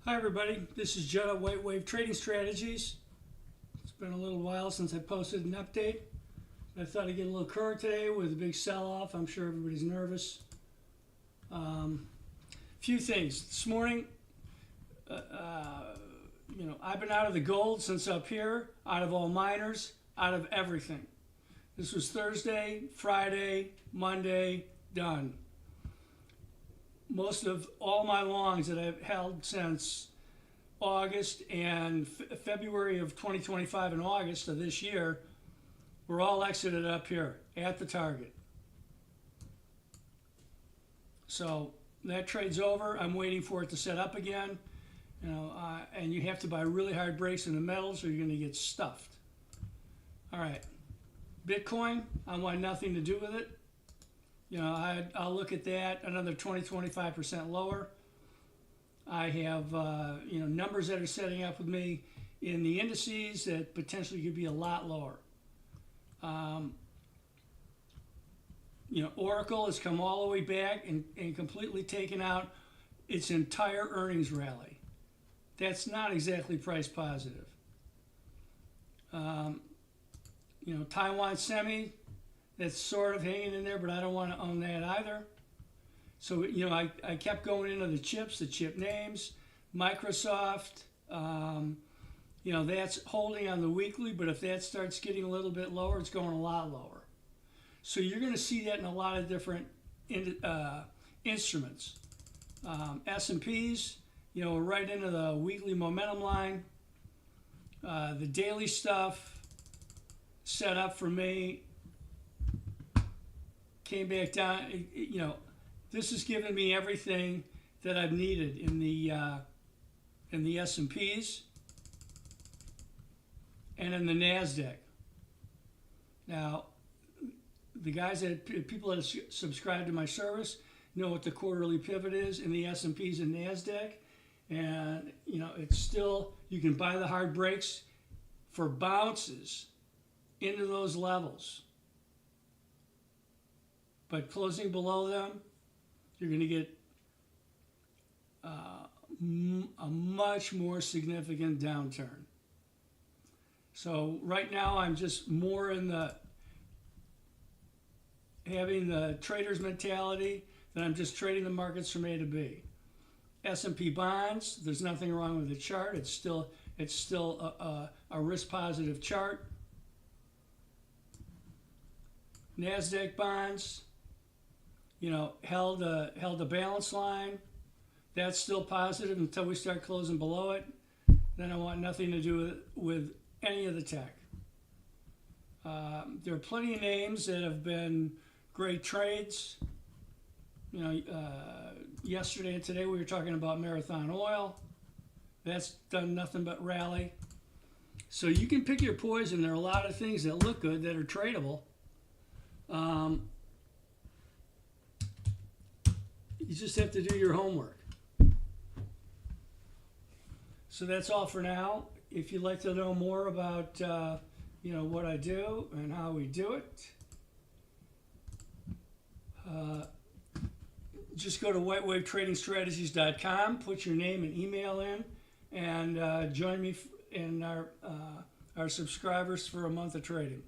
Hi everybody, this is Judd at White Wave Trading Strategies. It's been a little while since I posted an update. I thought I'd get a little current today with a big sell-off. I'm sure everybody's nervous. Few things. This morning, I've been out of the gold since up here, out of all miners, out of everything. This was Thursday, Friday, Monday, done. Most of all my longs that I've held since August and February of 2025 and August of this year were all exited up here at the target. So that trade's over. I'm waiting for it to set up again. And you have to buy really hard breaks in the metals or you're going to get stuffed. All right. Bitcoin, I want nothing to do with it. I'll look at that, another 20-25% lower. I have, numbers that are setting up with me in the indices that potentially could be a lot lower. Oracle has come all the way back and completely taken out its entire earnings rally. That's not exactly price positive. Taiwan Semi, that's sort of hanging in there, but I don't want to own that either. So, I kept going into the chips, the chip names, Microsoft, that's holding on the weekly, but if that starts getting a little bit lower, it's going a lot lower. So you're going to see that in a lot of different instruments. S&Ps, right into the weekly momentum line. The daily stuff set up for me. Came back down, this has given me everything that I've needed in the S&Ps and in the NASD. Now, people that subscribe to my service know what the quarterly pivot is in the S&Ps and NASD, and it's still, you can buy the hard breaks for bounces into those levels. But closing below them, you're going to get a much more significant downturn. So right now I'm just more in having the trader's mentality that I'm just trading the markets from A to B. S&P bonds, there's nothing wrong with the chart. It's still a risk positive chart. NASDAQ bonds, held the balance line. That's still positive until we start closing below it. Then I want nothing to do with any of the tech. There are plenty of names that have been great trades. Yesterday and today we were talking about Marathon Oil. That's done nothing but rally. So you can pick your poison. There are a lot of things that look good that are tradable. You just have to do your homework. So that's all for now. If you'd like to know more about what I do and how we do it, just go to whitewavetradingstrategies.com, put your name and email in, and join me in our subscribers for a month of trading.